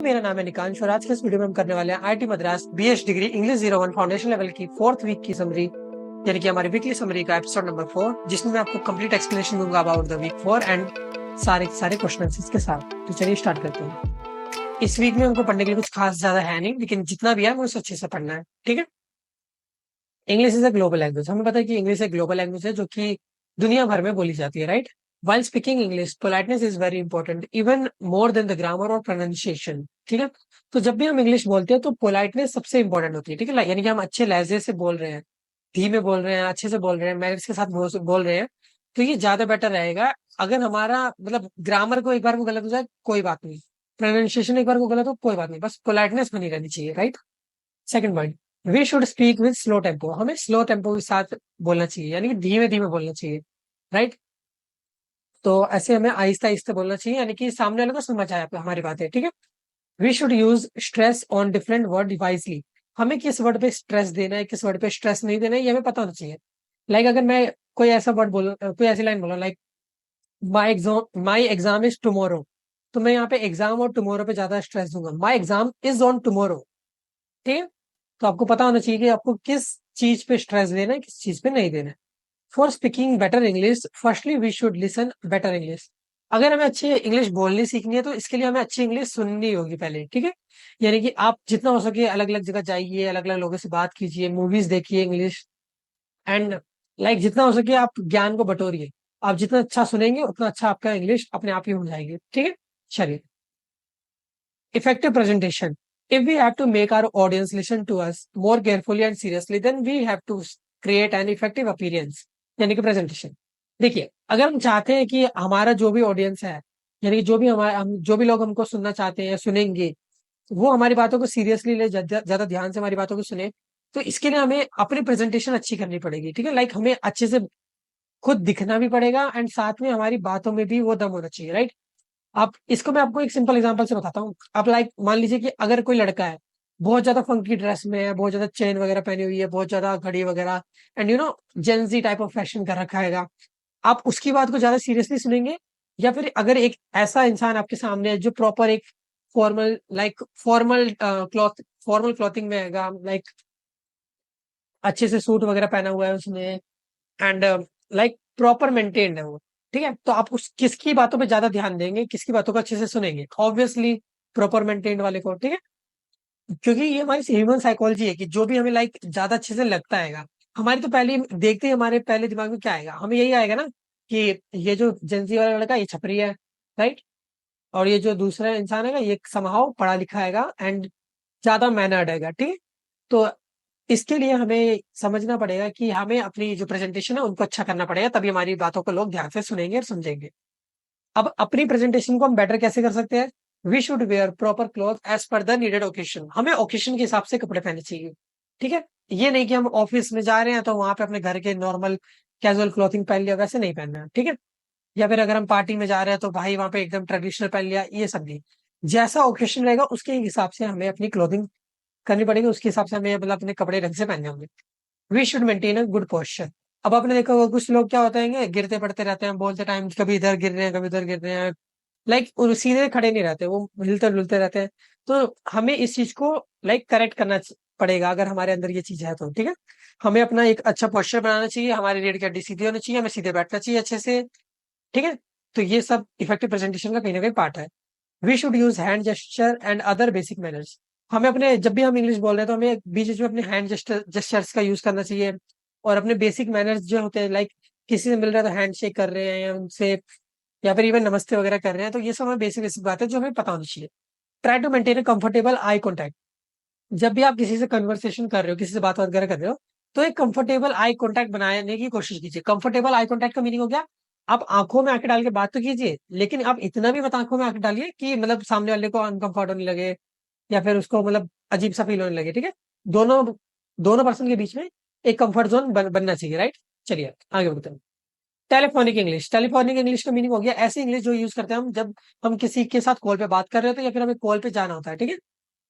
मेरा नाम है निकांश और आज के इस वीडियो में हम करने वाले हैं IT Madras BS degree English 01 foundation level की 4th वीक की समरी, यानी कि हमारी वीकली समरी का एपिसोड नंबर 4, जिसमें मैं आपको कंप्लीट एक्सप्लेनेशन दूंगा अबाउट द वीक 4 एंड सारे सारे क्वेश्चन के साथ। तो चलिए स्टार्ट करते हैं। इस वीक में हमको पढ़ने के लिए कुछ खास ज्यादा है नहीं, लेकिन जितना भी है वो उसे अच्छे से पढ़ना है। ठीक है। English is a global language. हमें पता है कि इंग्लिश एक ग्लोबल लैंग्वेज है जो कि दुनिया भर में बोली जाती है, right. While speaking English politeness is very important, even more than the grammar और प्रोनाउंसिएशन। ठीक है। तो जब भी हम इंग्लिश बोलते हैं तो पोलाइटनेस सबसे इंपॉर्टेंट होती है। ठीक है, यानी कि हम अच्छे लहजे से बोल रहे हैं, धीमे बोल रहे हैं, अच्छे से बोल रहे हैं, मैनर्स के साथ बोल रहे हैं, तो ये ज्यादा बेटर रहेगा। अगर हमारा मतलब ग्रामर को एक बार को गलत हो जाए कोई बात नहीं, प्रोनाउंसिएशन एक बार को गलत हो कोई बात नहीं, बस पोलाइटनेस बनी रहनी चाहिए, right. Second point, we should speak with slow tempo. हमें स्लो टेम्पो के साथ बोलना चाहिए, यानी कि धीमे धीमे बोलना चाहिए, राइट। तो ऐसे हमें आहिस्ता आहिस्ता बोलना चाहिए, यानी कि सामने वाले को समझ आए हमारी बातें। ठीक है। We should use stress on different word decisively. हमें किस वर्ड पे स्ट्रेस देना है, किस वर्ड पे स्ट्रेस नहीं देना है, ये हमें पता होना चाहिए। लाइक अगर मैं कोई ऐसा वर्ड बोलूं, कोई ऐसी लाइन बोला, like my exam is tomorrow, तो मैं यहाँ पे एग्जाम और टुमारो पे ज्यादा स्ट्रेस दूंगा। My exam is on tomorrow. ठीक है। तो आपको पता होना चाहिए कि आपको किस चीज पे स्ट्रेस देना है, किस चीज पे नहीं देना है। For speaking better English firstly we should listen better English. अगर हमें अच्छी इंग्लिश बोलनी सीखनी है तो इसके लिए हमें अच्छी इंग्लिश सुननी होगी पहले। ठीक है। यानी कि आप जितना हो सके अलग अलग जगह जाइए, अलग अलग लोगों से बात कीजिए, मूवीज देखिए इंग्लिश, एंड लाइक जितना हो सके आप ज्ञान को बटोरिए। आप जितना अच्छा सुनेंगे उतना अच्छा आपका इंग्लिश अपने आप ही हो जाएगी। ठीक है। चलिए, effective presentation. If we have to make our audience listen to us more carefully and seriously, then we have to create an effective appearance, यानी कि प्रेजेंटेशन। देखिए, अगर हम चाहते हैं कि हमारा जो भी ऑडियंस है, यानी कि जो भी जो भी लोग हमको सुनना चाहते हैं सुनेंगे, वो हमारी बातों को सीरियसली ले, ज्यादा ध्यान से हमारी बातों को सुने, तो इसके लिए हमें अपनी प्रेजेंटेशन अच्छी करनी पड़ेगी। ठीक है। लाइक हमें अच्छे से खुद दिखना भी पड़ेगा एंड साथ में हमारी बातों में भी वो दम होना चाहिए, राइट। आप इसको मैं आपको एक सिंपल एग्जांपल से बताता हूँ। आप लाइक मान लीजिए कि अगर कोई लड़का है, बहुत ज्यादा फंकी ड्रेस में है, बहुत ज्यादा चेन वगैरह पहनी हुई है, बहुत ज्यादा घड़ी वगैरह, and Gen Z type of fashion कर रखा है, आप उसकी बात को ज्यादा सीरियसली सुनेंगे, या फिर अगर एक ऐसा इंसान आपके सामने है जो प्रॉपर एक फॉर्मल क्लॉथिंग में है, लाइक अच्छे से सूट वगैरह पहना हुआ है उसने, एंड लाइक प्रॉपर मेंटेन्ड है वो। ठीक है। तो आप उस किसकी बातों पे ज्यादा ध्यान देंगे, किसकी बातों को अच्छे से सुनेंगे? ऑब्वियसली प्रॉपर मेंटेन्ड वाले को। ठीक है। क्योंकि ये हमारी ह्यूमन साइकोलॉजी है कि जो भी हमें लाइक ज्यादा अच्छे से लगता है, हमारी तो पहले देखते ही हमारे पहले दिमाग में क्या आएगा, हमें यही आएगा ना कि ये जो जेंजी वाला लड़का ये छपरी है, राइट। और ये जो दूसरा इंसान है ये समहाउ पढ़ा लिखा है एंड ज्यादा मैनर्ड है। ठीक है। तो इसके लिए हमें समझना पड़ेगा कि हमें अपनी जो प्रेजेंटेशन है उनको अच्छा करना पड़ेगा, तभी हमारी बातों को लोग ध्यान से सुनेंगे और समझेंगे। अब अपनी प्रेजेंटेशन को हम बेटर कैसे कर सकते हैं? We should wear proper cloth as per the needed occasion. हमें ओकेशन के हिसाब से कपड़े पहनने चाहिए। ठीक है। ये नहीं कि हम ऑफिस में जा रहे हैं तो वहां पे अपने घर के नॉर्मल कैजुअल क्लॉथिंग पहन लिया, वैसे नहीं पहनना है। ठीक है। या फिर अगर हम पार्टी में जा रहे हैं तो भाई वहां पे एकदम ट्रेडिशनल पहन लिया, ये सब नहीं। जैसा ओकेशन रहेगा उसके हिसाब से हमें अपनी क्लोथिंग करनी पड़ेगी, उसके हिसाब से हमें मतलब अपने कपड़े ढंग से पहनने होंगे। We should maintain a good posture. अब आपने देखा होगा कुछ लोग क्या होते हैं, गिरते पड़ते रहते हैं बोलते टाइम, कभी इधर गिर रहे हैं कभी उधर गिर रहे हैं, लाइक सीधे खड़े नहीं रहते, वो हिलते डुलते रहते हैं। तो हमें इस चीज को लाइक करेक्ट करना पड़ेगा अगर हमारे अंदर ये चीज है तो। ठीक है। हमें अपना एक अच्छा पोस्चर बनाना चाहिए, हमारी रीढ़ की हड्डी सीधी होनी चाहिए, हमें सीधे बैठना चाहिए अच्छे से। ठीक है। तो ये सब इफेक्टिव प्रेजेंटेशन का कहीं ना कहीं पार्ट है। We should use hand gesture and other basic manners. हमें अपने जब भी हम इंग्लिश बोल रहे हैं तो हमें बीच बीच में अपने हैंड जेस्चर्स का यूज करना चाहिए, और अपने बेसिक मैनर्स जो होते हैं, लाइक किसी से मिल रहे हैं तो हैंड शेक कर रहे हैं या उनसे, या फिर इवन नमस्ते वगैरह कर रहे हैं, तो ये सब हमें बेसिक बेसिक बात है जो हमें पता होनी चाहिए। Try to maintain a comfortable eye contact. जब भी आप किसी से कन्वर्सेशन कर रहे हो, किसी से बात वगैरह कर रहे हो, तो एक कंफर्टेबल आई कांटेक्ट बनाने की कोशिश कीजिए। कंफर्टेबल आई कांटेक्ट का मीनिंग हो गया, आप आंखों में आंखें डाल के बात तो कीजिए, लेकिन आप इतना भी मत आंखों में आंखें डालिए कि मतलब सामने वाले को अनकंफर्ट होने लगे, या फिर उसको मतलब अजीब सा फील होने लगे। ठीक है। दोनों दोनों पर्सन के बीच में एक कंफर्ट जोन बनना चाहिए, राइट। चलिए आगे बढ़ते हैं। टेलीफोनिक इंग्लिश का मीनिंग हो गया ऐसी इंग्लिश जो यूज करते हैं हम जब हम किसी के साथ कॉल पे बात कर रहे होते हैं या फिर हमें कॉल पे जाना होता है। ठीक है।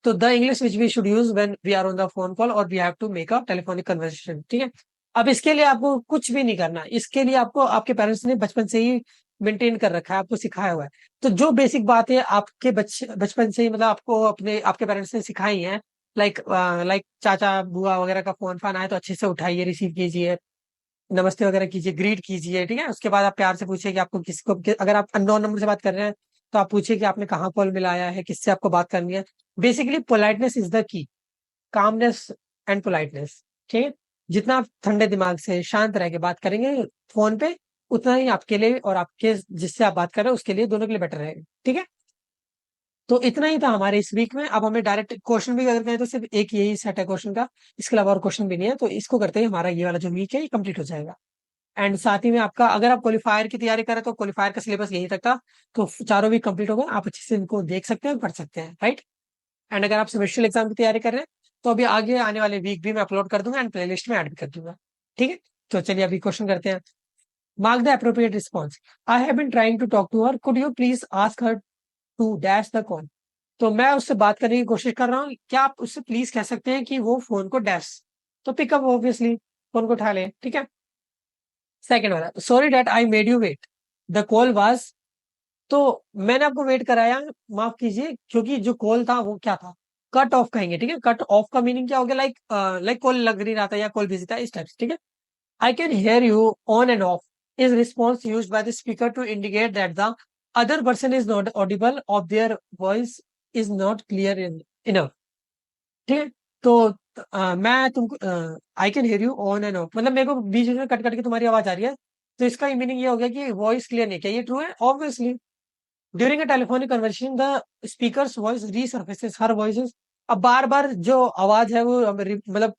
तो the English which we should use when we are on the phone call और we have to make a telephonic conversation. ठीक है। अब इसके लिए आपको कुछ भी नहीं करना, इसके लिए आपको आपके पेरेंट्स ने बचपन से ही मेंटेन कर रखा है, आपको सिखाया हुआ है। तो जो बेसिक बातें आपके बचपन से ही मतलब आपको अपने आपके पेरेंट्स ने सिखाई हैं, लाइक चाचा बुआ वगैरह का फोन फान आए तो अच्छे से उठाइए, रिसीव कीजिए, नमस्ते वगैरह कीजिए, ग्रीट कीजिए, ठीक है। उसके बाद आप प्यार से पूछिए कि आपको किसको अगर आप अननोन नंबर से बात कर रहे हैं तो आप पूछिए कि आपने कहाँ कॉल मिलाया है, किससे आपको बात करनी है। Basically politeness is the key, calmness and politeness, ठीक है। जितना आप ठंडे दिमाग से शांत रह के बात करेंगे फोन पे, उतना ही आपके लिए और आपके जिससे आप बात कर रहे हैं उसके लिए, दोनों के लिए बेटर रहेगा, ठीक है। तो इतना ही था हमारे इस वीक में। अब हमें डायरेक्ट क्वेश्चन भी करते हैं तो सिर्फ एक यही सेट है क्वेश्चन का, इसके अलावा और क्वेश्चन भी नहीं है। तो इसको करते ही हमारा ये वाला जो वीक है ये कंप्लीट हो जाएगा। एंड साथ ही में आपका, अगर आप क्वालिफायर की तैयारी करें तो क्वालिफायर का सिलेबस यही तक था। तो चारों वीक कंप्लीट हो गए, आप अच्छे से इनको देख सकते हैं, पढ़ सकते हैं, राइट। एंड अगर आप सेमेस्ट्रियल एग्जाम की तैयारी कर रहे हैं तो अभी आगे आने वाले वीक भी मैं अपलोड कर दूंगा एंड प्लेलिस्ट में ऐड भी कर दूंगा, ठीक है। तो चलिए अभी क्वेश्चन करते हैं। Mark the appropriate response. I have been trying to talk to her, could you please ask her to dash the call. तो मैं उससे बात करने की कोशिश कर रहा हूँ, क्या आप उससे प्लीज कह सकते हैं कि वो फोन को डैश, तो पिकअप ऑब्वियसली, फोन को उठा ले, ठीक है। सेकंड वाला, sorry that I made you wait, the call was, तो मैंने आपको वेट कराया, माफ कीजिए, क्योंकि जो कॉल था वो क्या था, कट ऑफ कहेंगे, ठीक है। कट ऑफ का मीनिंग क्या हो गया, लाइक कॉल लग नहीं रहा था या कॉल बिजी था, इस टाइप से, ठीक है। I can hear you on and off is response used by the speaker to indicate that the other person is not audible of their voice is not clear in enough, ठीक है। तो मैं तुमको, I can hear you on and off मतलब मेरे को बीच में cut cut के तुम्हारी आवाज आ रही है, तो इसका मीनिंग ये हो गया कि वॉइस क्लियर नहीं, क्या ये ट्रू है, obviously. During a telephonic conversation the speaker's voice resurfaces her voices, अब बार बार जो आवाज है वो मतलब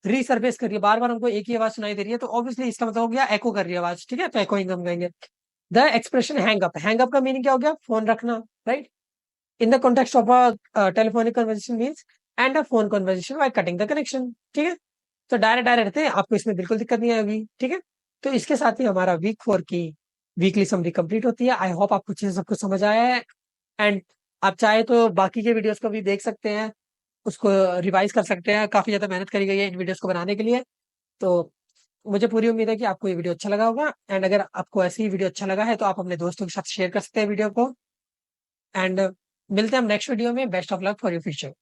रीसर्फेस कर रही है, बार बार हमको एक ही आवाज सुनाई दे रही है, तो ऑब्वियसली इसका मतलब हो गया एको कर रही है आवाज, ठीक है। तो एकोइंग हम कहेंगे। The expression hang up, hang up का मीनिंग क्या हो गया, फोन रखना, right. In the context of a telephonic conversation means and a phone conversation by cutting the connection, ठीक है। तो डायरेक्ट डायरेक्ट थे, आपको इसमें बिल्कुल दिक्कत नहीं आएगी, ठीक है। तो इसके साथ ही हमारा वीक 4 की वीकली समरी कंप्लीट होती है। आई होप आपको अच्छे से सब कुछ समझ आया है। एंड आप चाहे तो बाकी के वीडियोस को भी देख सकते हैं, उसको रिवाइज कर सकते हैं, काफी ज्यादा मेहनत करी गई है इन वीडियोस को बनाने के लिए। तो मुझे पूरी उम्मीद है कि आपको ये वीडियो अच्छा लगा होगा। एंड अगर आपको ऐसे ही वीडियो अच्छा लगा है तो आप अपने दोस्तों के साथ शेयर कर सकते हैं वीडियो को। एंड मिलते हैं हम नेक्स्ट वीडियो में। Best of luck for your future.